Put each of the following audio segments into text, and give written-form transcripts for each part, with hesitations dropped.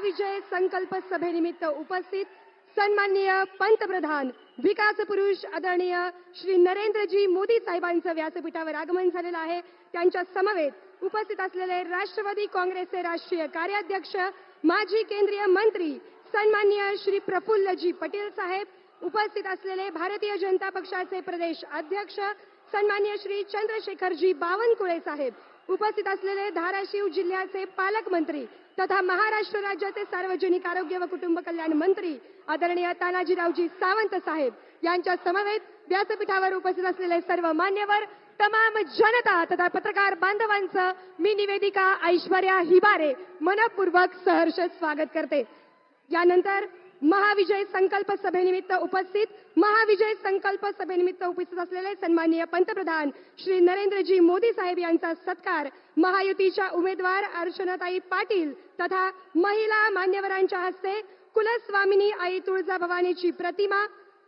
महाविजय संकल्प सभेनिमित्त उपस्थित सन्माननीय पंतप्रधान विकास पुरुष आदरणीय श्री नरेंद्रजी मोदी साहेबांचं व्यासपीठावर आगमन झालेलं आहे। त्यांच्या समवेत उपस्थित असलेले राष्ट्रवादी काँग्रेसचे राष्ट्रीय कार्याध्यक्ष माजी केंद्रीय मंत्री सन्माननीय श्री प्रफुल्लजी पटेल साहेब, उपस्थित असलेले भारतीय जनता पक्षाचे प्रदेश अध्यक्ष सन्माननीय श्री चंद्रशेखरजी बावनकुळे साहेब, उपस्थित असलेले धाराशिव जिल्ह्याचे पालकमंत्री तथा महाराष्ट्र राज्याचे सार्वजनिक आरोग्य व कुटुंब कल्याण मंत्री आदरणीय तानाजीरावजी सावंत साहेब यांच्या समवेत व्यासपीठावर उपस्थित असलेले सर्व मान्यवर, तमाम जनता तथा पत्रकार बांधवांचं मी निवेदिका ऐश्वर्या हिबारे मनपूर्वक सहर्ष स्वागत करते। यानंतर महाविजय संकल्प सभेनिमित्त उपस्थित असलेले सन्माननीय पंतप्रधान श्री नरेंद्रजी मोदी साहेब यांचा सत्कार महायुतीच्या उमेदवार अर्चनाताई पाटील तथा महिला मान्यवरांच्या हस्ते कुलस्वामिनी आई तुळजाभवानीची प्रतिमा,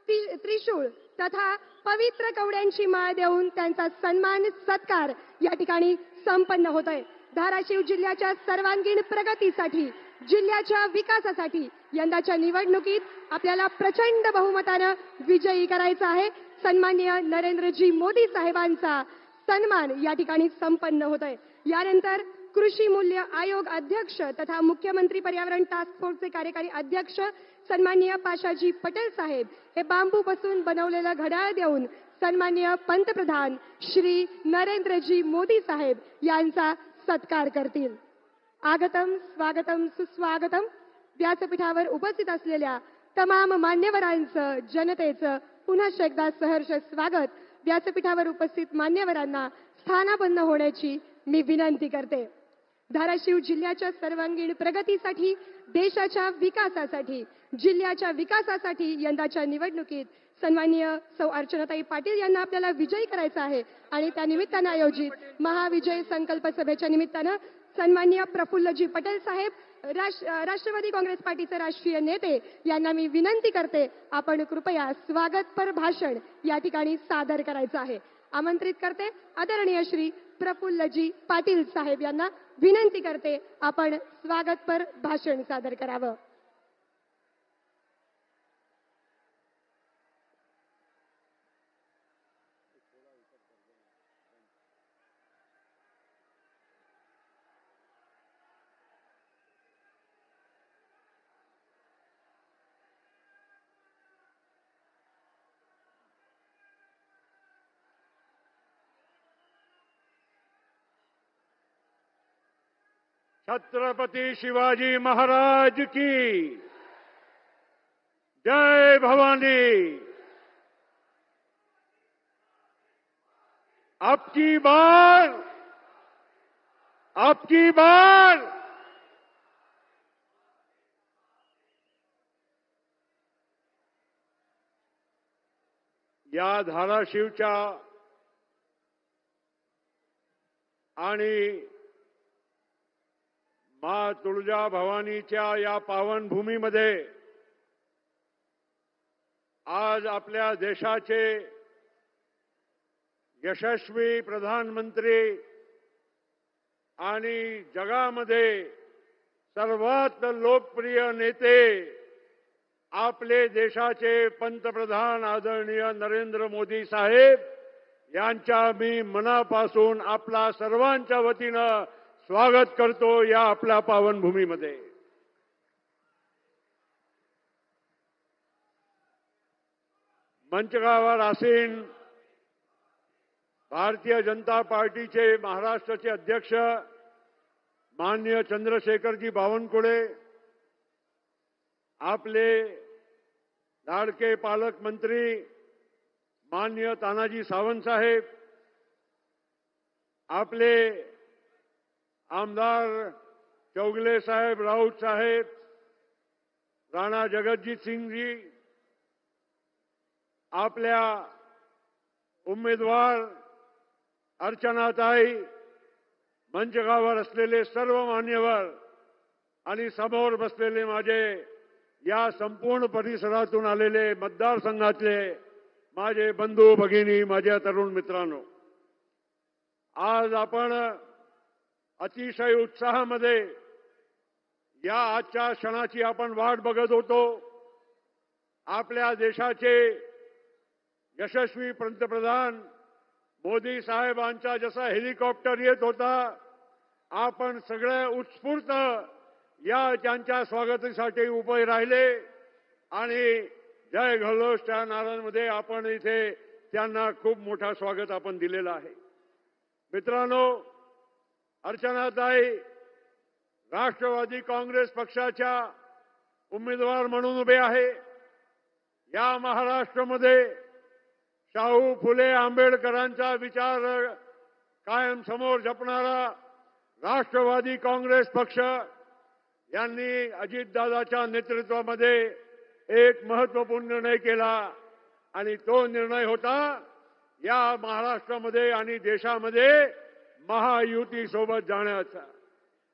त्रिशूळ तथा पवित्र कवड्यांची माळ देऊन त्यांचा सन्मान सत्कार या ठिकाणी संपन्न होतोय। धाराशिव जिल्ह्याच्या सर्वांगीण प्रगतीसाठी, जिल्ह्याच्या विकासासाठी यंदाच्या निवडणुकीत आपल्याला प्रचंड बहुमताने विजयी करायचा आहे। सन्माननीय नरेंद्रजी मोदी साहेबांचा सन्मान या ठिकाणी संपन्न होतोय। यानंतर कृषी मूल्य आयोग अध्यक्ष तथा मुख्यमंत्री पर्यावरण टास्क फोर्सचे कार्यकारी अध्यक्ष सन्माननीय पाशाजी पटेल साहेब हे बांबूपासून बनवलेलं घड्याळ देऊन सन्माननीय पंतप्रधान श्री नरेंद्रजी मोदी साहेब यांचा सत्कार करतील। आगतम स्वागतम सुस्वागतम। व्यासपीठावर उपस्थित असलेल्या तमाम मान्यवरांचं, जनतेचं पुन्हा एकदा सहर्ष स्वागत। व्यासपीठावर उपस्थित मान्यवरांना स्थानापन्न होण्याची मी विनंती करते। धाराशिव जिल्ह्याच्या सर्वांगीण प्रगतीसाठी, देशाच्या विकासासाठी, जिल्ह्याच्या विकासासाठी यंदाच्या निवडणुकीत सन्माननीय सौ अर्चनाताई पाटील यांना आपल्याला विजयी करायचं आहे आणि त्या निमित्तानं आयोजित महाविजय संकल्प सभेच्या निमित्तानं सन्माननीय प्रफुल्लजी पटेल साहेब, राष्ट्रवादी काँग्रेस पार्टीचे राष्ट्रीय नेते यांना मी विनंती करते, आपण कृपया स्वागतपर भाषण या ठिकाणी सादर करायचं आहे। आमंत्रित करते आदरणीय श्री प्रफुल्लजी पाटील साहेब यांना विनंती करते, आपण स्वागतपर भाषण सादर करावं। छत्रपति शिवाजी महाराज की जय भवानी। आपकी बार या धाराशिवच्या आणि माँ तुळजा भवानीच्या या पावनभूमीमध्ये आज आपल्या देशाचे यशस्वी प्रधानमंत्री आणि जगामध्ये सर्वात लोकप्रिय नेते आपले देशाचे पंतप्रधान आदरणीय नरेंद्र मोदी साहेब यांच्या मी मनापासून आपला सर्वांच्या वतीनं स्वागत करतो या आपल्या पावनभूमीमध्ये। मंचगावर आसीन भारतीय जनता पार्टीचे महाराष्ट्राचे अध्यक्ष माननीय चंद्रशेखरजी बावनकुळे, आपले लाडके पालकमंत्री माननीय तानाजी सावंत साहेब, आपले आमदार चौगले साहेब, राऊत साहेब, राणा जगतजीत सिंह जी, आपल्या उमेदवार अर्चनाताई, मंचगावर असलेले सर्व मान्यवर आणि समोर बसलेले माझे या संपूर्ण परिसरातून आलेले मतदारसंघातले माझे बंधू भगिनी, माझ्या तरुण मित्रांनो, आज आपण अतिशय उत्साहामध्ये या आजच्या क्षणाची आपण वाट बघत होतो. आपल्या देशाचे यशस्वी पंतप्रधान मोदी साहेबांचा जसा हेलिकॉप्टर येत होता, आपण सगळे उत्स्फूर्त या त्यांच्या स्वागतासाठी उभे राहिले आणि जय घोषच्या नाऱ्यांमध्ये आपण इथे त्यांना खूप मोठा स्वागत आपण दिलेलं आहे. मित्रांनो, अर्चनाताई राष्ट्रवादी काँग्रेस पक्षाच्या उमेदवार म्हणून उभे आहे. या महाराष्ट्रामध्ये शाहू फुले आंबेडकरांचा विचार कायम समोर जपणारा राष्ट्रवादी काँग्रेस पक्ष यांनी अजितदादाच्या नेतृत्वामध्ये एक महत्त्वपूर्ण निर्णय केला आणि तो निर्णय होता या महाराष्ट्रामध्ये आणि देशामध्ये महायुती सोबत जाण्याचा.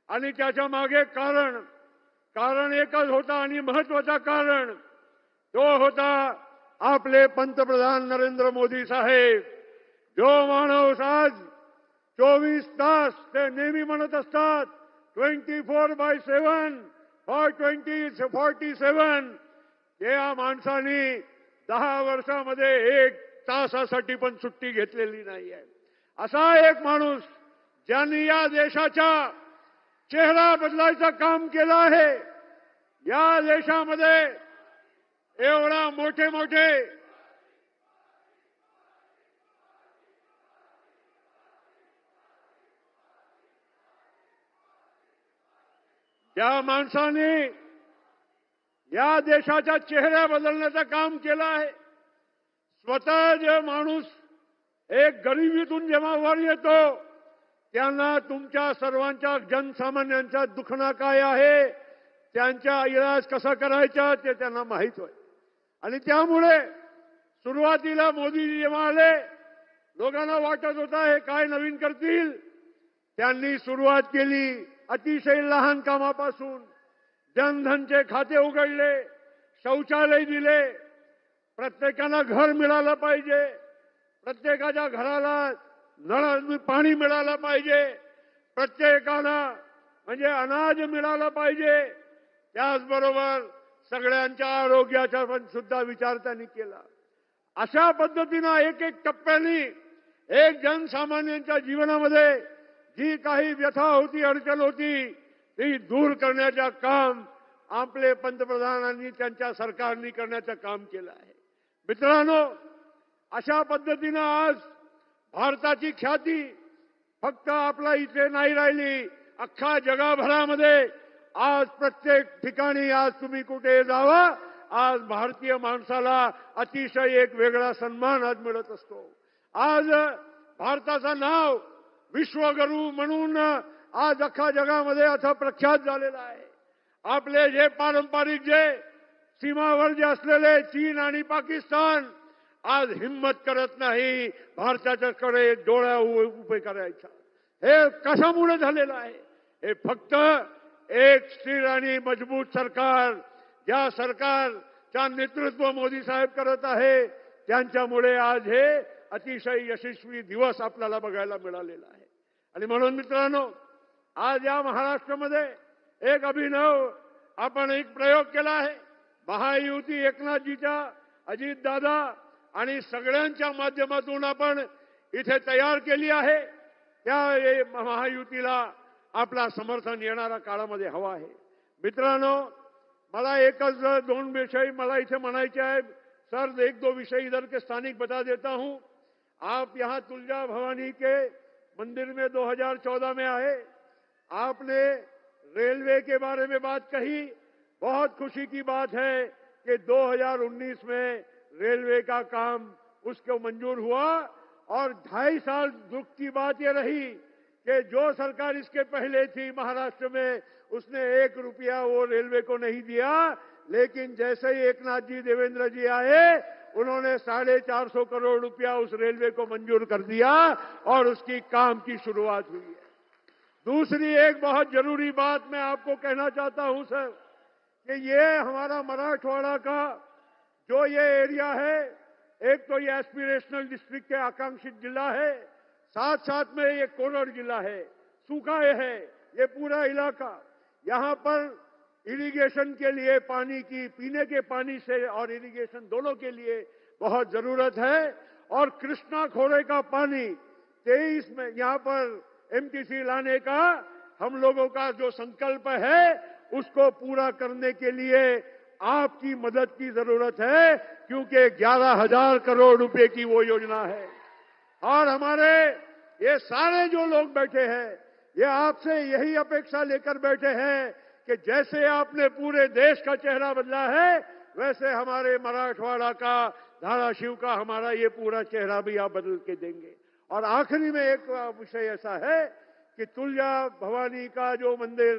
आणि त्याच्या मागे कारण एकच होता आणि महत्त्वाचा कारण तो होता आपले पंतप्रधान नरेंद्र मोदी साहेब. जो माणूस आज 24 तास ते नेहमी म्हणत असतात 24/7 फॉर 2047, त्या माणसाने 10 वर्षामध्ये 1 तासासाठी पण सुट्टी घेतलेली नाही आहे. असा एक माणूस ज्यांनी या देशाचा चेहरा बदलायचं काम केलं आहे. या देशामध्ये एवढा मोठे ज्या माणसाने या देशाचा चेहरा बदलण्याचं काम केलं आहे. स्वतः जे माणूस एक गरिबीतून जेव्हा वर येतो त्यांना तुमच्या सर्वांच्या जनसामान्यांच्या दुखणं काय आहे, त्यांचा इलाज कसा करायचा ते त्यांना माहीत होय. आणि त्यामुळे सुरुवातीला मोदीजी जेव्हा आले, लोकांना वाटत होता हे काय नवीन करतील. त्यांनी सुरुवात केली अतिशय लहान कामापासून. जनधनचे खाते उघडले, शौचालय दिले, प्रत्येकाला घर मिळालं पाहिजे, प्रत्येकाच्या घराला नळ पाणी मिळालं पाहिजे, प्रत्येकाला म्हणजे अनाज मिळालं पाहिजे. त्याचबरोबर सगळ्यांच्या आरोग्याचा पण सुद्धा विचार त्यांनी केला. अशा पद्धतीनं एक टप्प्याने एक जनसामान्यांच्या जीवनामध्ये जी काही व्यथा होती, अडचण होती, ती दूर करण्याचं काम आपले पंतप्रधानांनी त्यांच्या सरकारने करण्याचं काम केलं आहे. मित्रांनो, अशा पद्धतीनं आज भारताची ख्याती फक्त आपला इथे नाही राहिली, अख्खा जगभरामध्ये आज प्रत्येक ठिकाणी आज तुम्ही कुठे जावा, आज भारतीय माणसाला अतिशय एक वेगळा सन्मान आज मिळत असतो. आज भारताचं नाव विश्वगुरू म्हणून आज अख्खा जगामध्ये आता प्रख्यात झालेला आहे. आपले जे पारंपरिक जे सीमावर जे असलेले चीन आणि पाकिस्तान आज हिम्मत करत नाही भारताच्याकडे डोळ्या उभे करायचा. हे कशामुळे झालेलं आहे? हे फक्त एक स्थिर आणि मजबूत सरकार, ज्या सरकारचा नेतृत्व मोदी साहेब करत आहे, त्यांच्यामुळे आज हे अतिशय यशस्वी दिवस आपल्याला बघायला मिळालेला आहे. आणि म्हणून मित्रांनो, आज या महाराष्ट्रामध्ये एक अभिनव आपण एक प्रयोग केला आहे. महायुती एकनाथजीच्या, अजितदादा आणि सगळ्यांच्या माध्यमातून आपण इथे तयार केली आहे. त्या महायुतीला आपला समर्थन येणाऱ्या काळामध्ये हवा है. मित्रांनो, मला एकच 2 विषय मला इथे म्हणायचे आहे. सर, 1-2 विषय इधर के स्थानिक बता देता हूं. आप यहाँ तुलजा भवानी के मंदिर में 2014 में आए, आपने रेलवे के बारे में बात कही. बहुत खुशी की बात है कि 2019 में रेलवे का काम उसको मंजूर हुआ. और 2.5 साल दुख की बात ये रही कि जो सरकार इसके पहले थी महाराष्ट्र में, उसने 1 रुपया वो रेलवे को नहीं दिया. लेकिन जैसे ही एकनाथ जी, देवेंद्र जी आए, उन्होंने 450 करोड़ रुपया उस रेलवे को मंजूर कर दिया और उसकी काम की शुरुआत हुई है. दूसरी एक बहुत जरूरी बात मैं आपको कहना चाहता हूं सर, कि ये हमारा मराठवाड़ा का जो ये एरिया है, एक तो ये एस्पिरेशनल डिस्ट्रिक्ट के आकांक्षित जिला है, साथ साथ में ये कोरड़ जिला है, सूखा है ये पूरा इलाका. यहाँ पर इरिगेशन के लिए पानी की, पीने के पानी से और इरिगेशन दोनों के लिए बहुत जरूरत है। और कृष्णा खोरे का पानी 23 में यहां पर एमटीसी लाने का हम लोगों का जो संकल्प है, उसको पूरा करने के लिए आपकी मदद की जरूरत है, क्योंकि 11,000 करोड़ रुपए की वो योजना है। और हमारे ये सारे जो लोग बैठे हैं, ये आपसे यही अपेक्षा लेकर बैठे हैं कि जैसे आपने पूरे देश का चेहरा बदला है, वैसे हमारे मराठवाड़ा का, धाराशिव का, हमारा ये पूरा चेहरा भी आप बदल के देंगे। और आखिरी में एक विषय ऐसा है कि तुलजा भवानी का जो मंदिर,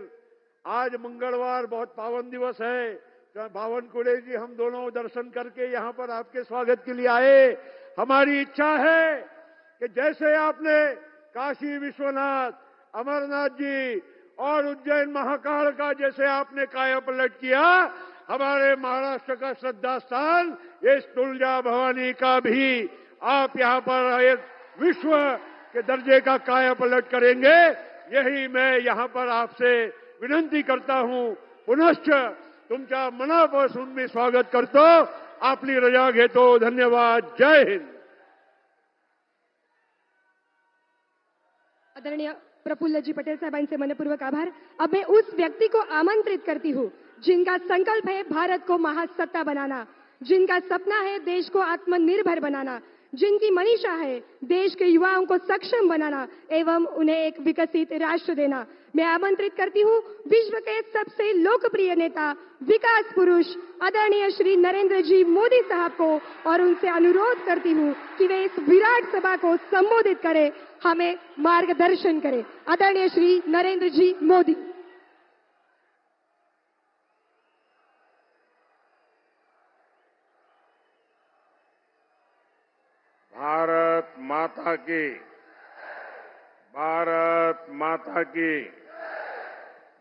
आज मंगलवार बहुत पावन दिवस है, बावनकुड़े जी हम दोनों दर्शन करके यहां पर आपके स्वागत के लिए आए। हमारी इच्छा है कि जैसे आपने काशी विश्वनाथ, अमरनाथ जी और उज्जैन महाकाल का जैसे आपने कायापलट किया, हमारे महाराष्ट्र का श्रद्धा स्थान इस तुलजा भवानी का भी आप यहां पर एक विश्व के दर्जे का कायापलट करेंगे। यही मैं यहां पर आपसे विनंती करता हूं। पुनश्च तुमच्या मनापासून मी स्वागत करतो। आपली रजा घेतो। धन्यवाद। जय हिंद। आदरणीय प्रफुल्ल जी पटेल साहबांचे मनपूर्वक आभार। अब मैं उस व्यक्ति को आमंत्रित करती हूँ जिनका संकल्प है भारत को महासत्ता बनाना, जिनका सपना है देश को आत्मनिर्भर बनाना, जिनकी मनीषा है देश के युवाओं को सक्षम बनाना एवं उन्हें एक विकसित राष्ट्र देना। मैं आमंत्रित करती हूँ विश्व के सबसे लोकप्रिय नेता, विकास पुरुष आदरणीय श्री नरेंद्र जी मोदी साहब को, और उनसे अनुरोध करती हूँ कि वे इस विराट सभा को संबोधित करें, हमें मार्गदर्शन करें। आदरणीय श्री नरेंद्र जी मोदी। भारत माता की, भारत माता की,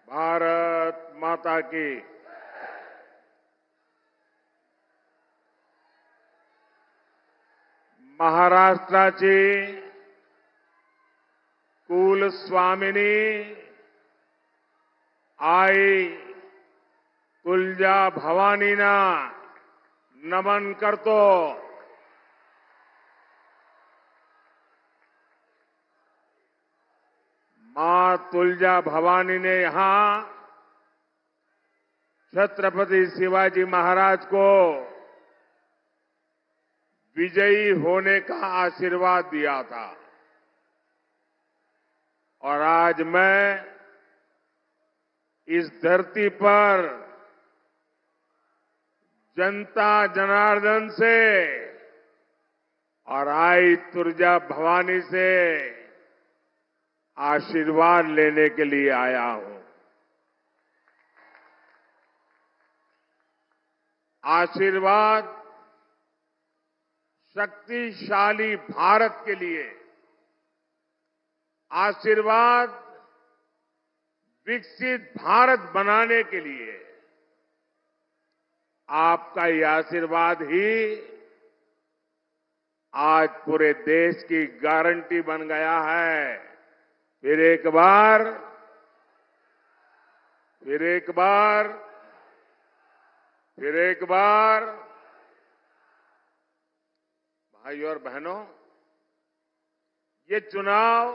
भारत माता की। महाराष्ट्राची कुलस्वामिनी आई तुलजा भवानीना नमन करतो। मां तुलजा भवानी ने यहां छत्रपति शिवाजी महाराज को विजयी होने का आशीर्वाद दिया था। और आज मैं इस धरती पर जनता जनार्दन से और आई तुलजा भवानी से आशीर्वाद लेने के लिए आया हूं। आशीर्वाद शक्तिशाली भारत के लिए, आशीर्वाद विकसित भारत बनाने के लिए। आपका ये आशीर्वाद ही आज पूरे देश की गारंटी बन गया है। फिर एक बार, फिर एक बार, फिर एक बार, भाइयों और बहनों, ये चुनाव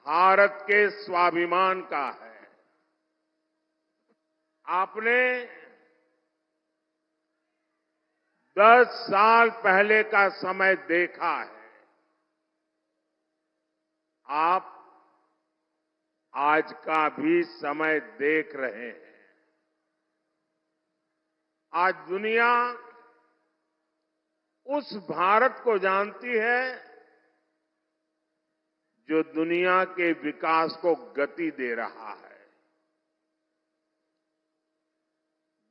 भारत के स्वाभिमान का है। आपने 10 साल पहले का समय देखा है। आप आज का भी समय देख रहे हैं। आज दुनिया उस भारत को जानती है जो दुनिया के विकास को गति दे रहा है,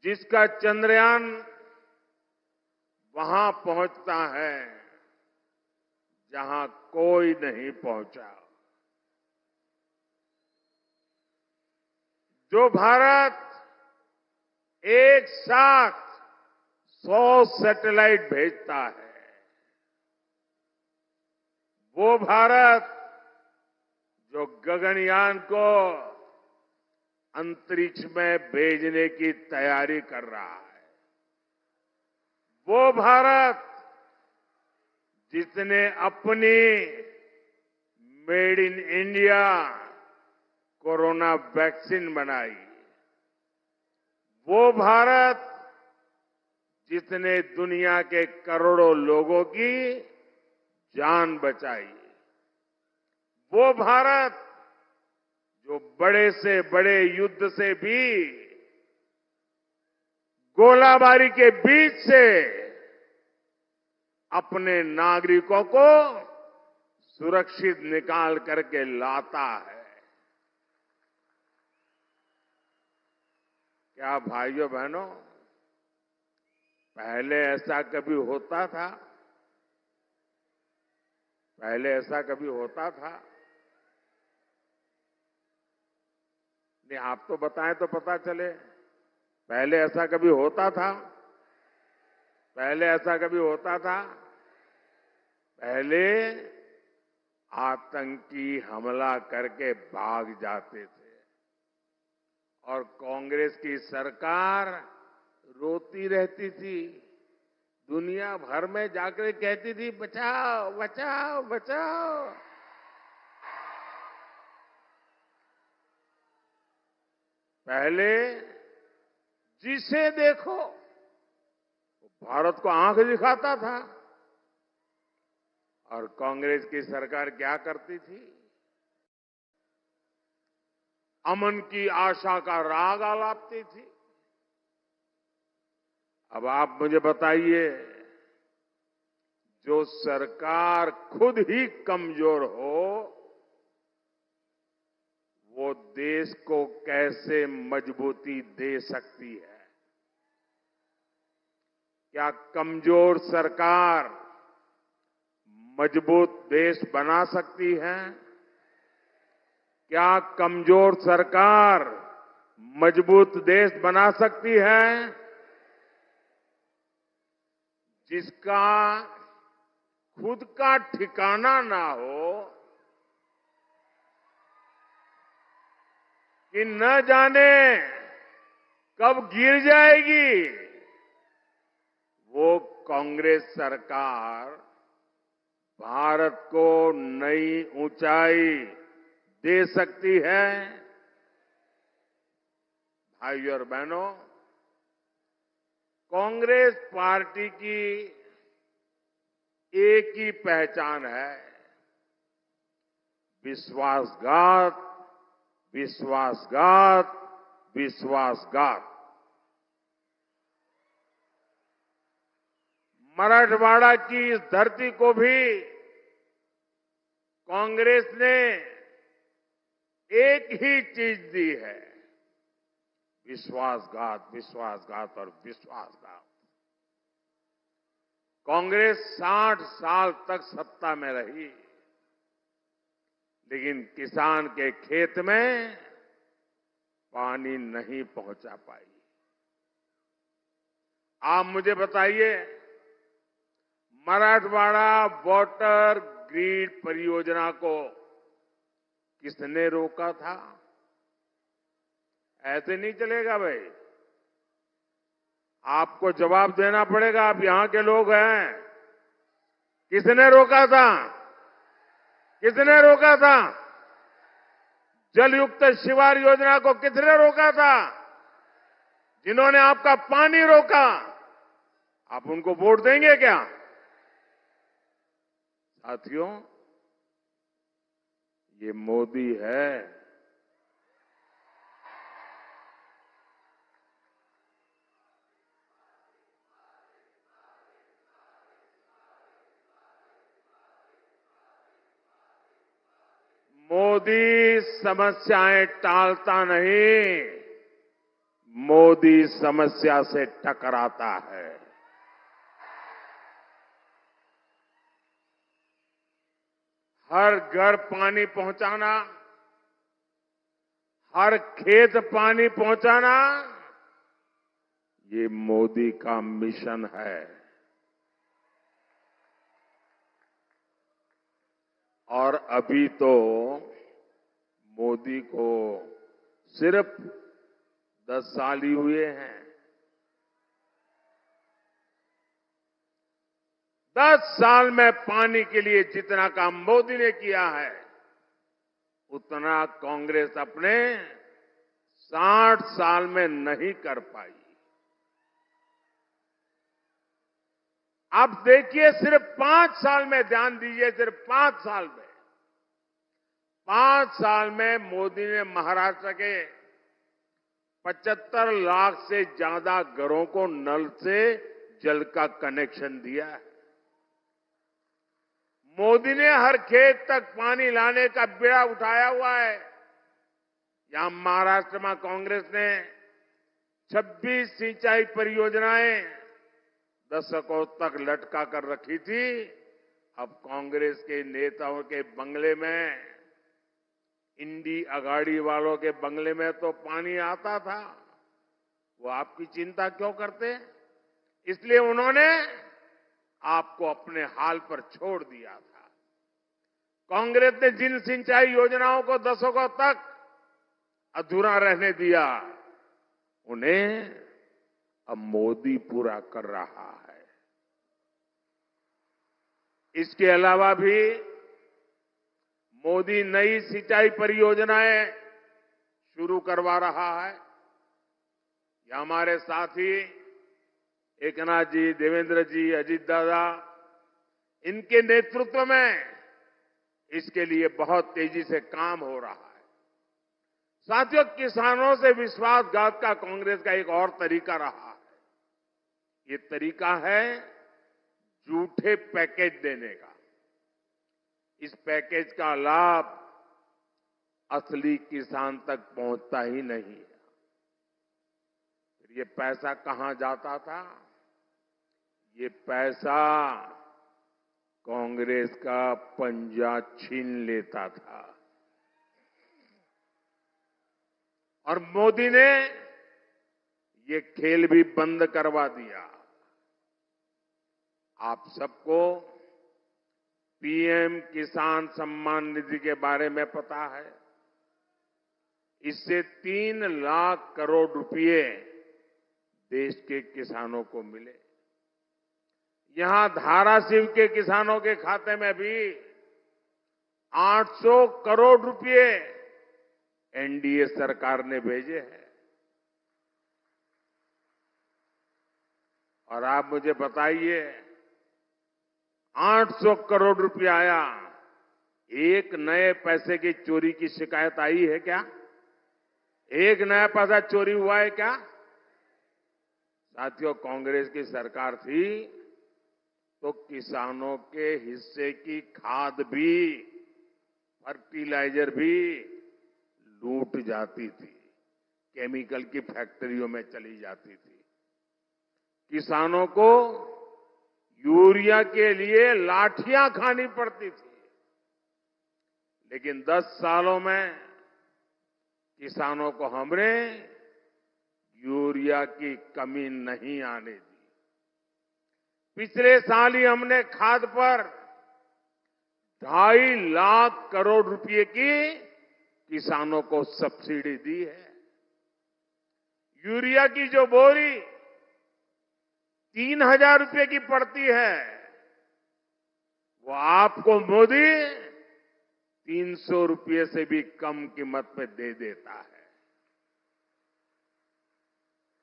जिसका चंद्रयान वहां पहुंचता है जहां कोई नहीं पहुंचा। जो भारत एक साथ 100 सैटेलाइट भेजता है, वो भारत जो गगनयान को अंतरिक्ष में भेजने की तैयारी कर रहा है। वो भारत जिसने अपनी made in India corona vaccine बनाई, वो भारत जिसने दुनिया के करोड़ों लोगों की जान बचाई, वो भारत जो बड़े से बड़े युद्ध से भी गोलाबारी के बीच से अपने नागरिकों को सुरक्षित निकाल करके लाता है। क्या भाइयों बहनों, पहले ऐसा कभी होता था? पहले ऐसा कभी होता था? नहीं, आप तो बताएं तो पता चले। पहले ऐसा कभी होता था? पहले ऐसा कभी होता था? पहले आतंकी हमला करके भाग जाते थे और कांग्रेस की सरकार रोती रहती थी, दुनिया भर में जाकर कहती थी बचाओ बचाओ बचाओ। पहले जिसे देखो भारत को आंख दिखाता था और कांग्रेस की सरकार क्या करती थी? अमन की आशा का राग आलापती थी। अब आप मुझे बताइए, जो सरकार खुद ही कमजोर हो, वो देश को कैसे मजबूती दे सकती है? क्या कमजोर सरकार मजबूत देश बना सकती है? क्या कमजोर सरकार मजबूत देश बना सकती है? जिसका खुद का ठिकाना ना हो, कि न जाने कब गिर जाएगी, वो कांग्रेस सरकार भारत को नई ऊंचाई दे सकती है। भाइयों और बहनों, कांग्रेस पार्टी की एक ही पहचान है, विश्वासघात, विश्वासघात, विश्वासघात। मराठवाड़ा की इस धरती को भी कांग्रेस ने एक ही चीज दी है, विश्वासघात, विश्वासघात और विश्वासघात। कांग्रेस 60 साल तक सत्ता में रही, लेकिन किसान के खेत में पानी नहीं पहुंचा पाई। आप मुझे बताइए, मराठवाड़ा वाटर ग्रिड परियोजना को किसने रोका था? ऐसे नहीं चलेगा भाई, आपको जवाब देना पड़ेगा। आप यहां के लोग हैं, किसने रोका था? किसने रोका था? जलयुक्त शिवार योजना को किसने रोका था? जिन्होंने आपका पानी रोका, आप उनको वोट देंगे क्या? साथियों, ये मोदी है। मोदी समस्याएं टालता नहीं, मोदी समस्या से टकराता है। हर घर पानी पहुंचाना, हर खेत पानी पहुंचाना, ये मोदी का मिशन है। और अभी तो मोदी को सिर्फ 10 साल ही हुए हैं। 10 साल में पानी के लिए जितना काम मोदी ने किया है, उतना कांग्रेस अपने 60 साल में नहीं कर पाई। आप देखिए, सिर्फ 5 साल में, ध्यान दीजिए, सिर्फ 5 साल में, 5 साल में मोदी ने महाराष्ट्र के 75 लाख से ज्यादा घरों को नल से जल का कनेक्शन दिया है। मोदी ने हर खेत तक पानी लाने का बेड़ा उठाया हुआ है। यहां महाराष्ट्र में कांग्रेस ने 26 सिंचाई परियोजनाएं दशकों तक लटका कर रखी थी। अब कांग्रेस के नेताओं के बंगले में, इंडी अगाड़ी वालों के बंगले में तो पानी आता था, वो आपकी चिंता क्यों करते? इसलिए उन्होंने आपको अपने हाल पर छोड़ दिया था। कांग्रेस ने जिन सिंचाई योजनाओं को दशकों तक अधूरा रहने दिया, उन्हें अब मोदी पूरा कर रहा है। इसके अलावा भी मोदी नई सिंचाई परियोजनाएं शुरू करवा रहा है। ये हमारे साथी एकनाथ जी, देवेंद्र जी, अजीत दादा, इनके नेतृत्व में इसके लिए बहुत तेजी से काम हो रहा है। साथियों, किसानों से विश्वासघात का कांग्रेस का एक और तरीका रहा है। ये तरीका है झूठे पैकेज देने का। इस पैकेज का लाभ असली किसान तक पहुंचता ही नहीं है। ये पैसा कहां जाता था? ये पैसा कांग्रेस का पंजा छीन लेता था। और मोदी ने ये खेल भी बंद करवा दिया। आप सबको पीएम किसान सम्मान निधि के बारे में पता है। इससे 3 लाख करोड़ रुपए देश के किसानों को मिले। यहां धाराशिव के किसानों के खाते में भी 800 करोड़ रुपए एनडीए सरकार ने भेजे हैं। और आप मुझे बताइए, 800 करोड़ रुपया आया, एक नए पैसे की चोरी की शिकायत आई है क्या? एक नया पैसा चोरी हुआ है क्या? साथियों, कांग्रेस की सरकार थी तो किसानों के हिस्से की खाद भी, फर्टिलाइजर भी लूट जाती थी, केमिकल की फैक्ट्रियों में चली जाती थी। किसानों को यूरिया के लिए लाठियां खानी पड़ती थी। लेकिन 10 सालों में किसानों को हमने यूरिया की कमी नहीं आने दी। पिछले साल ही हमने खाद पर 2.5 लाख करोड़ रुपए की किसानों को सब्सिडी दी है। यूरिया की जो बोरी 3,000 रुपए की पड़ती है, वो आपको मोदी 300 रुपए से भी कम कीमत पे दे देता है।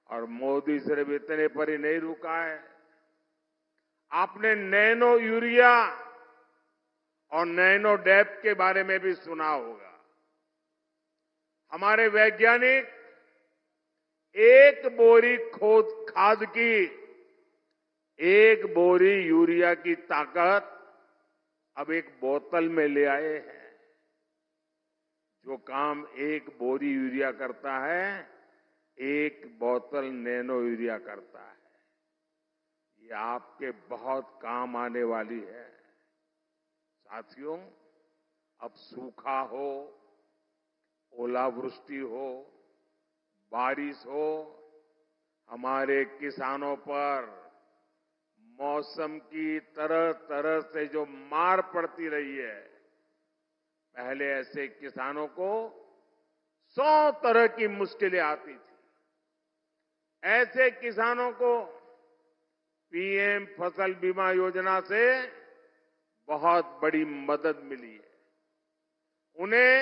और मोदी सिर्फ इतने पर ही नहीं रुका है। आपने नैनो यूरिया और नैनो डैप के बारे में भी सुना होगा। हमारे वैज्ञानिक एक बोरी खाद की, एक बोरी यूरिया की ताकत अब एक बोतल में ले आए हैं। जो काम एक बोरी यूरिया करता है, एक बोतल नैनो यूरिया करता है। ये आपके बहुत काम आने वाली है। साथियों, अब सूखा हो, ओलावृष्टि हो, बारिश हो, हमारे किसानों पर मौसम की तरह तरह से जो मार पड़ती रही है, पहले ऐसे किसानों को 100 तरह की मुश्किलें आती थी। ऐसे किसानों को पीएम फसल बीमा योजना से बहुत बड़ी मदद मिली है। उन्हें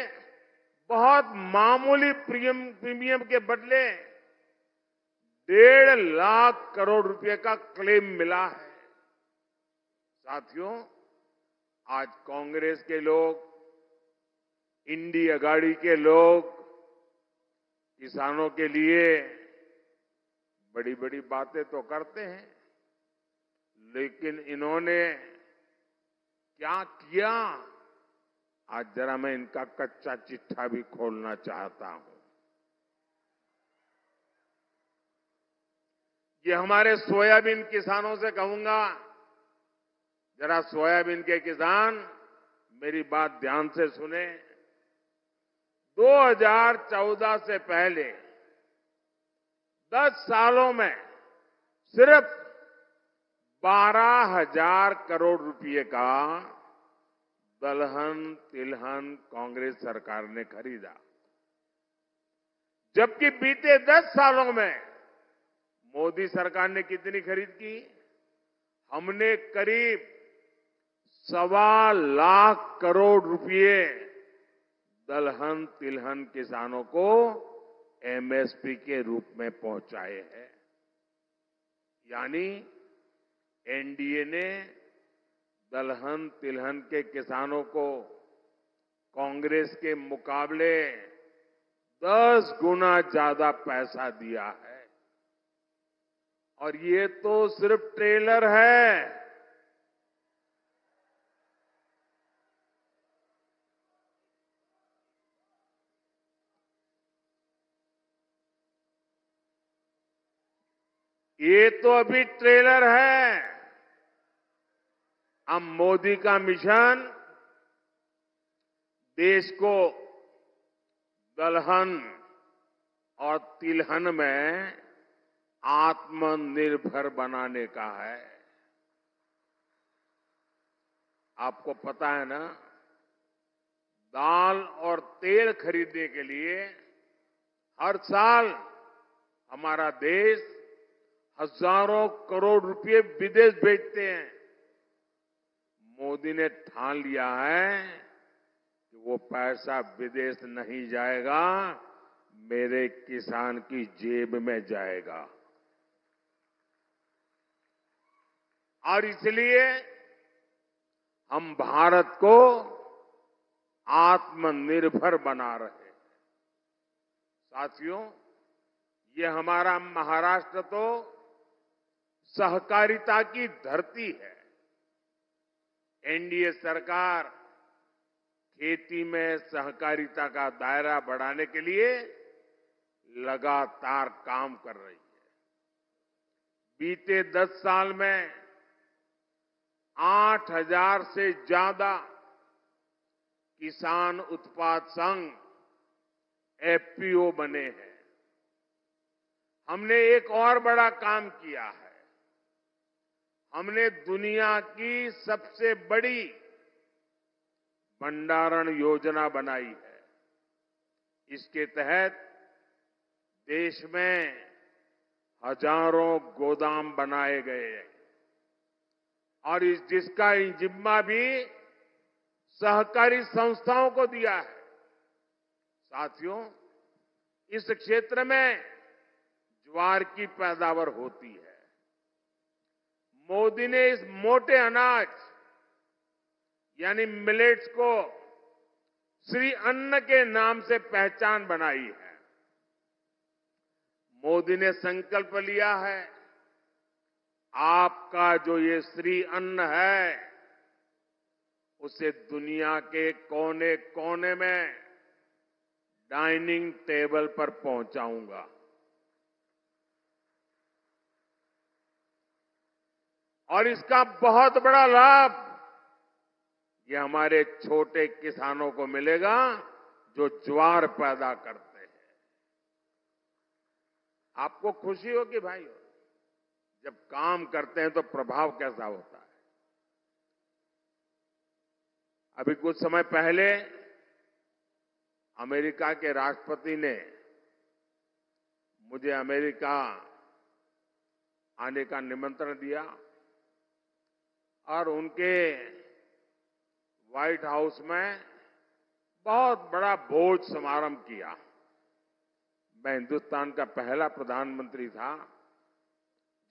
बहुत मामूली प्रीमियम के बदले 1.5 लाख करोड़ रुपए का क्लेम मिला है। साथियों, आज कांग्रेस के लोग, इंडी अगाड़ी के लोग किसानों के लिए बड़ी बड़ी बातें तो करते हैं, लेकिन इन्होंने क्या किया, आज जरा मैं इनका कच्चा चिट्ठा भी खोलना चाहता हूं। ये हमारे सोयाबीन किसानों से कहूंगा, जरा सोयाबीन के किसान मेरी बात ध्यान से सुने। 2014 से पहले 10 सालों में सिर्फ 12,000 करोड़ रुपए का दलहन तिलहन कांग्रेस सरकार ने खरीदा, जबकि बीते 10 सालों में मोदी सरकार ने कितनी खरीद की? हमने करीब 1.25 लाख करोड़ रुपए दलहन तिलहन किसानों को एमएसपी के रूप में पहुंचाए हैं। यानी एनडीए ने दलहन तिलहन के किसानों को कांग्रेस के मुकाबले 10 गुना ज्यादा पैसा दिया है। और ये तो सिर्फ ट्रेलर है। ये तो अभी ट्रेलर है। अब मोदी का मिशन देश को दलहन और तिलहन में आत्मनिर्भर बनाने का है। आपको पता है ना, दाल और तेल खरीदने के लिए हर साल हमारा देश हजारों करोड़ रुपए विदेश भेजते हैं। मोदी ने ठान लिया है कि वो पैसा विदेश नहीं जाएगा, मेरे किसान की जेब में जाएगा। और इसलिए हम भारत को आत्मनिर्भर बना रहे हैं। साथियों, ये हमारा महाराष्ट्र तो सहकारिता की धरती है। एनडीए सरकार खेती में सहकारिता का दायरा बढ़ाने के लिए लगातार काम कर रही है। बीते 10 साल में 8,000 से ज्यादा किसान उत्पाद संघ एफपीओ बने हैं। हमने एक और बड़ा काम किया है। हमने दुनिया की सबसे बड़ी भंडारण योजना बनाई है। इसके तहत देश में हजारों गोदाम बनाए गए हैं और जिसका जिम्मा भी सहकारी संस्थाओं को दिया है। साथियों, इस क्षेत्र में ज्वार की पैदावार होती है। मोदी ने इस मोटे अनाज यानी मिलेट्स को श्री अन्न के नाम से पहचान बनाई है। मोदी ने संकल्प लिया है, आपका जो ये श्री अन्न है उसे दुनिया के कोने कोने में डाइनिंग टेबल पर पहुंचाऊंगा। और इसका बहुत बड़ा लाभ ये हमारे छोटे किसानों को मिलेगा जो ज्वार पैदा करते हैं। आपको खुशी होगी भाइयों, जब काम करते हैं तो प्रभाव कैसा होता है। अभी कुछ समय पहले अमेरिका के राष्ट्रपति ने मुझे अमेरिका आने का निमंत्रण दिया और उनके व्हाइट हाउस में बहुत बड़ा भोज समारंभ किया। मैं हिंदुस्तान का पहला प्रधानमंत्री था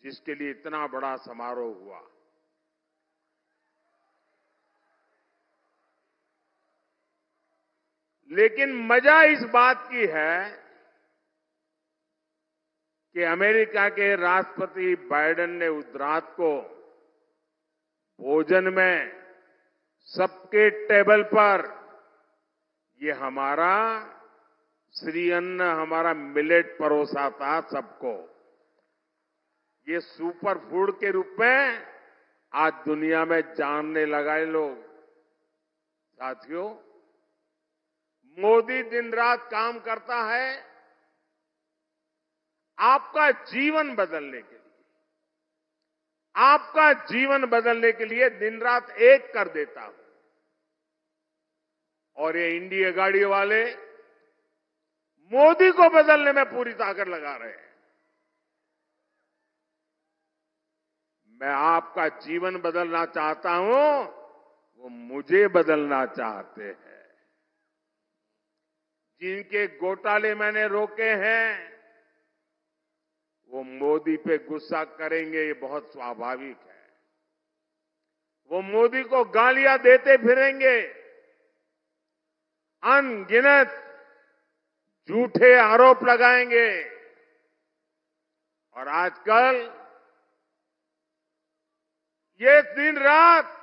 जिसके लिए इतना बड़ा समारोह हुआ। लेकिन मजा इस बात की है कि अमेरिका के राष्ट्रपति बाइडेन ने उस रात को भोजन में सबके टेबल पर ये हमारा श्री अन्न, हमारा मिलेट परोसा था सबको। ये सुपर फूड के रूप में आज दुनिया में जानने लगा है लोग। साथियों, मोदी दिन रात काम करता है आपका जीवन बदलने के लिए। आपका जीवन बदलने के लिए दिन रात एक कर देता हूं। और ये इंडिया गाड़ी वाले मोदी को बदलने में पूरी ताकत लगा रहे हैं। मैं आपका जीवन बदलना चाहता हूं, वो मुझे बदलना चाहते हैं। जिनके घोटाले मैंने रोके हैं वो मोदी पे गुस्सा करेंगे, ये बहुत स्वाभाविक है। वो मोदी को गालियां देते फिरेंगे, अनगिनत झूठे आरोप लगाएंगे। और आजकल ये दिन रात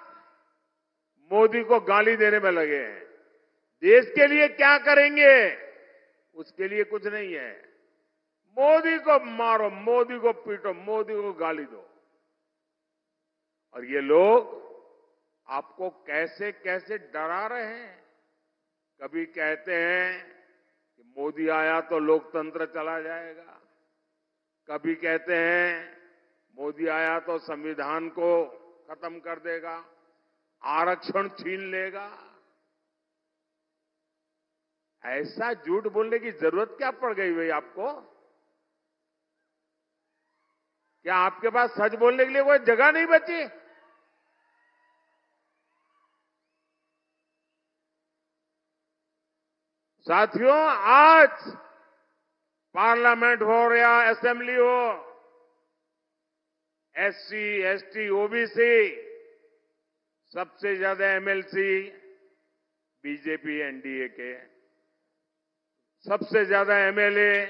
मोदी को गाली देने में लगे हैं। देश के लिए क्या करेंगे उसके लिए कुछ नहीं है। मोदी को मारो, मोदी को पीटो, मोदी को गाली दो। और ये लोग आपको कैसे कैसे डरा रहे हैं। कभी कहते हैं कि मोदी आया तो लोकतंत्र चला जाएगा, कभी कहते हैं मोदी आया तो संविधान को खत्म कर देगा, आरक्षण छीन लेगा। ऐसा झूठ बोलने की जरूरत क्या पड़ गई भाई आपको? क्या आपके पास सच बोलने के लिए कोई जगह नहीं बची? साथियों, आज पार्लियामेंट हो या असेंबली हो, एससी, एसटी, ओबीसी सबसे ज्यादा एमएलसी बीजेपी एनडीए के, सबसे ज्यादा एमएलए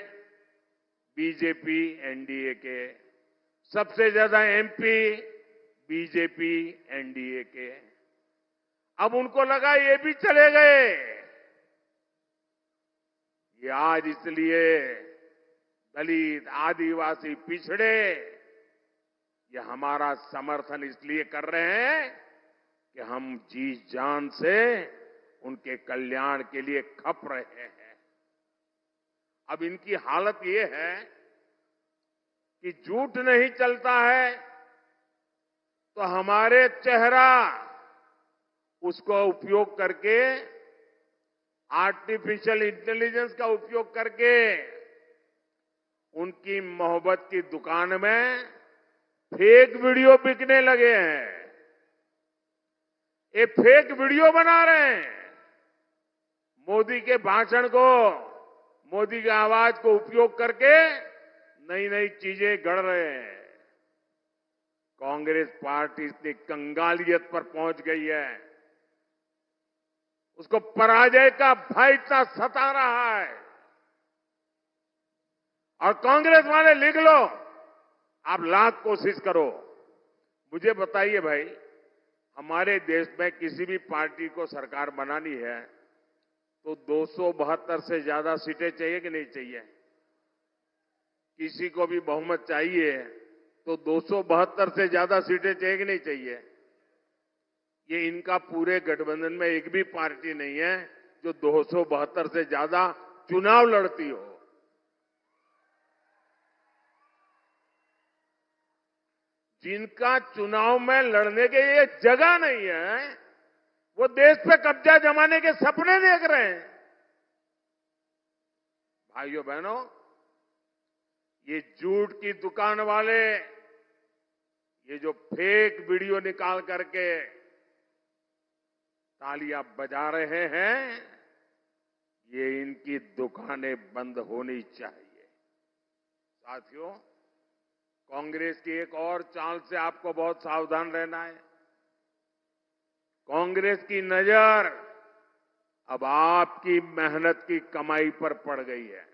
बीजेपी एनडीए के, सबसे ज्यादा एमपी बीजेपी एनडीए के। अब उनको लगा ये भी चले गए। ये आज इसलिए दलित, आदिवासी, पिछड़े ये हमारा समर्थन इसलिए कर रहे हैं कि हम जी जान से उनके कल्याण के लिए खप रहे हैं। अब इनकी हालत ये है कि झूठ नहीं चलता है तो हमारे चेहरा उसको उपयोग करके, आर्टिफिशियल इंटेलिजेंस का उपयोग करके उनकी मोहब्बत की दुकान में फेक वीडियो बिकने लगे हैं। ये फेक वीडियो बना रहे हैं। मोदी के भाषण को, मोदी की आवाज को उपयोग करके नई नई चीजें गढ़ रहे हैं। कांग्रेस पार्टी इतनी कंगालियत पर पहुंच गई है, उसको पराजय का भय इतना सता रहा है। और कांग्रेस वाले लिख लो, आप लाख कोशिश करो, मुझे बताइए भाई, हमारे देश में किसी भी पार्टी को सरकार बनानी है तो 272 से ज्यादा सीटें चाहिए कि नहीं चाहिए? किसी को भी बहुमत चाहिए तो 272 से ज्यादा सीटें चाहिए कि नहीं चाहिए? ये इनका पूरे गठबंधन में एक भी पार्टी नहीं है जो 272 से ज्यादा चुनाव लड़ती हो। जिनका चुनाव में लड़ने के लिए जगह नहीं है, वो देश पे कब्जा जमाने के सपने देख रहे हैं। भाइयों बहनों, ये झूठ की दुकान वाले ये जो फेक वीडियो निकाल करके तालियां बजा रहे हैं, ये इनकी दुकानें बंद होनी चाहिए। साथियों, कांग्रेस की एक और चाल से आपको बहुत सावधान रहना है। कांग्रेस की नजर अब आपकी मेहनत की कमाई पर पड़ गई है।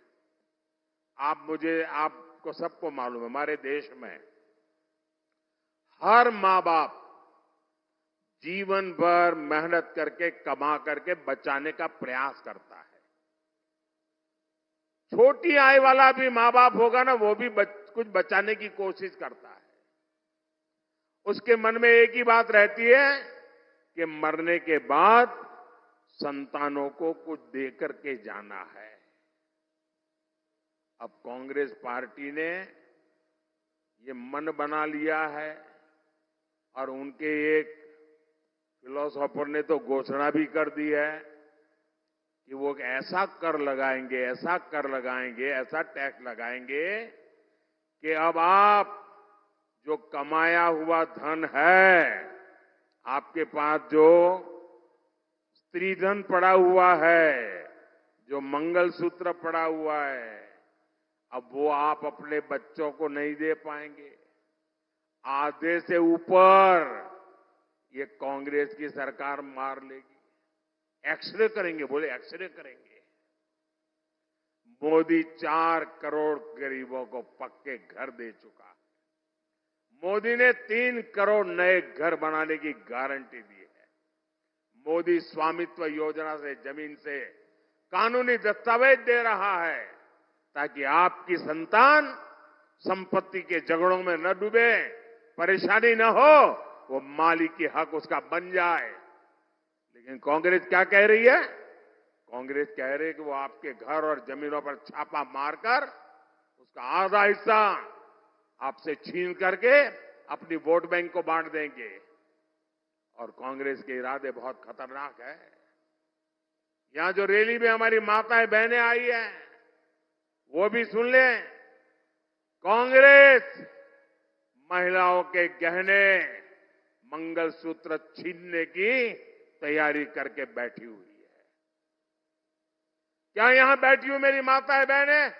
आपको सबको मालूम है, हमारे देश में हर मां बाप जीवन भर मेहनत करके कमा करके बचाने का प्रयास करता है। छोटी आय वाला भी मां बाप होगा ना, वो भी कुछ बचाने की कोशिश करता है। उसके मन में एक ही बात रहती है कि मरने के बाद संतानों को कुछ दे करके जाना है। अब कांग्रेस पार्टी ने ये मन बना लिया है और उनके एक फिलोसोफर ने तो घोषणा भी कर दी है कि वो ऐसा कर लगाएंगे, ऐसा कर लगाएंगे, ऐसा टैक्स लगाएंगे कि अब आप जो कमाया हुआ धन है, आपके पास जो स्त्री धन पड़ा हुआ है, जो मंगलसूत्र पड़ा हुआ है, अब वो आप अपने बच्चों को नहीं दे पाएंगे। आधे से ऊपर ये कांग्रेस की सरकार मार लेगी। एक्सरे करेंगे, बोले एक्सरे करेंगे। मोदी 4 करोड़ गरीबों को पक्के घर दे चुका है। मोदी ने 3 करोड़ नए घर बनाने की गारंटी दी है। मोदी स्वामित्व योजना से जमीन से कानूनी दस्तावेज दे रहा है ताकि आपकी संतान संपत्ति के झगड़ों में न डूबे, परेशानी न हो, वो मालिकी हक उसका बन जाए। लेकिन कांग्रेस क्या कह रही है? कांग्रेस कह रही है कि वो आपके घर और जमीनों पर छापा मारकर उसका आधा हिस्सा आपसे छीन करके अपनी वोट बैंक को बांट देंगे। और कांग्रेस के इरादे बहुत खतरनाक है। यहां जो रैली में हमारी माताएं बहनें आई है, वो भी सुन लें। कांग्रेस महिलाओं के गहने, मंगलसूत्र छीनने की तैयारी करके बैठी हुई है। क्या यहां बैठी हुई मेरी माताएं बहनें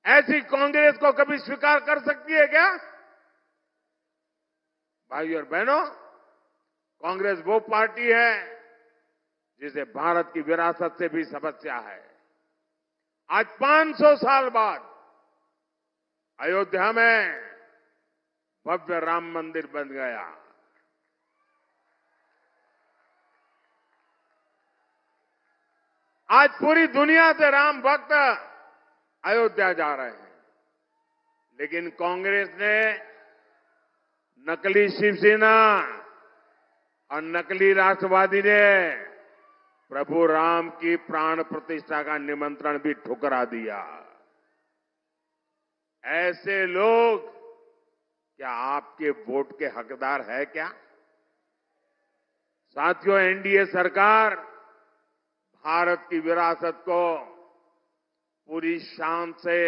ऐसी कांग्रेस को कभी स्वीकार कर सकती है क्या? भाइयों और बहनों, कांग्रेस वो पार्टी है जिसे भारत की विरासत से भी समस्या है। आज 500 साल बाद अयोध्या में भव्य राम मंदिर बन गया। आज पूरी दुनिया से राम भक्त अयोध्या जा रहे हैं। लेकिन कांग्रेस ने नकली शिवसेना और नकली राष्ट्रवादी ने प्रभु राम की प्राण प्रतिष्ठा का निमंत्रण भी ठुकरा दिया। ऐसे लोग क्या आपके वोट के हकदार है क्या? साथियों, एनडीए सरकार भारत की विरासत को पूरी शान से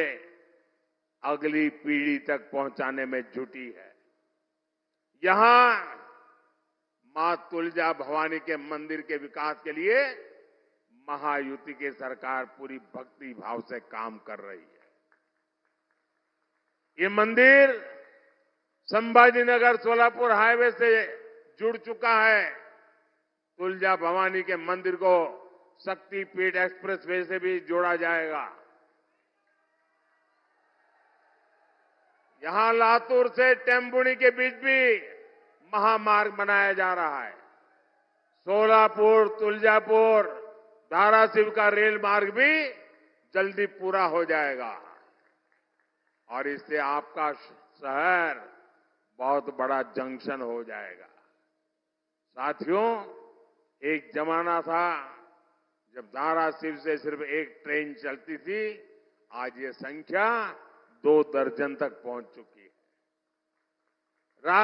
अगली पीढ़ी तक पहुंचाने में जुटी है। यहां मां तुलजा भवानी के मंदिर के विकास के लिए महायुति की सरकार पूरी भक्ति भाव से काम कर रही है। ये मंदिर संभाजीनगर सोलापुर हाईवे से जुड़ चुका है। तुलजा भवानी के मंदिर को शक्तिपीठ एक्सप्रेस वे से भी जोड़ा जाएगा। यहां लातूर से टेम्बुनी के बीच भी महामार्ग बनाया जा रहा है। सोलापुर, तुलजापुर, धाराशिव का रेल मार्ग भी जल्दी पूरा हो जाएगा और इससे आपका शहर बहुत बड़ा जंक्शन हो जाएगा। साथियों, एक जमाना था जब धाराशिव से सिर्फ एक ट्रेन चलती थी। आज ये संख्या 2 दर्जन तक पहुंच चुकी है।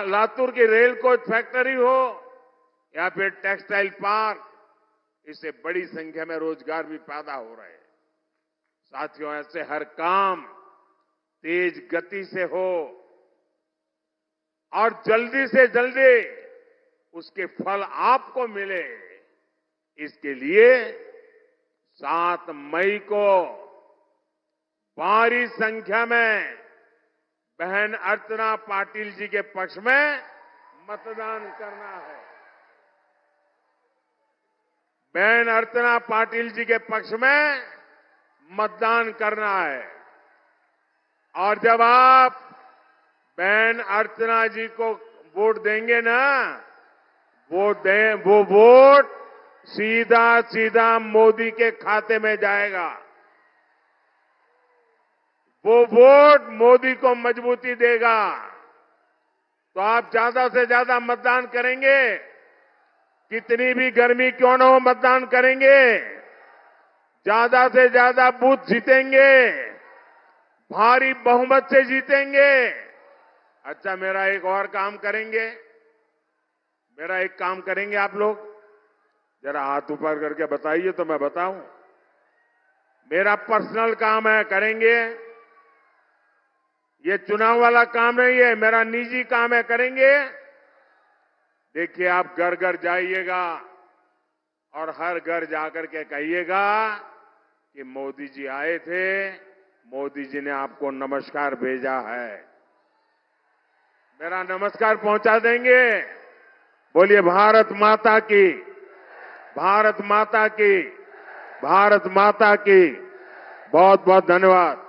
लातूर की रेल कोच फैक्ट्री हो या फिर टेक्सटाइल पार्क, इससे बड़ी संख्या में रोजगार भी पैदा हो रहे हैं। साथियों, ऐसे हर काम तेज गति से हो और जल्दी से जल्दी उसके फल आपको मिले, इसके लिए 7 मई को भारी संख्या में बहन अर्चना पाटिल जी के पक्ष में मतदान करना है। बहन अर्चना पाटिल जी के पक्ष में मतदान करना है। और जब आप बहन अर्चना जी को वोट देंगे ना, वो वोट सीधा सीधा मोदी के खाते में जाएगा। वो वोट मोदी को मजबूती देगा। तो आप ज्यादा से ज्यादा मतदान करेंगे, कितनी भी गर्मी क्यों न हो मतदान करेंगे, ज्यादा से ज्यादा बूथ जीतेंगे, भारी बहुमत से जीतेंगे। अच्छा, मेरा एक और काम करेंगे, मेरा एक काम करेंगे आप लोग, जरा हाथ ऊपर करके बताइए तो मैं बताऊं। मेरा पर्सनल काम है, करेंगे। ये चुनाव वाला काम नहीं है, मेरा निजी काम है, करेंगे। देखिए, आप घर घर जाइएगा और हर घर जाकर के कहिएगा कि मोदी जी आए थे, मोदी जी ने आपको नमस्कार भेजा है। मेरा नमस्कार पहुंचा देंगे। बोलिए भारत माता की, भारत माता की, भारत माता की। बहुत बहुत धन्यवाद।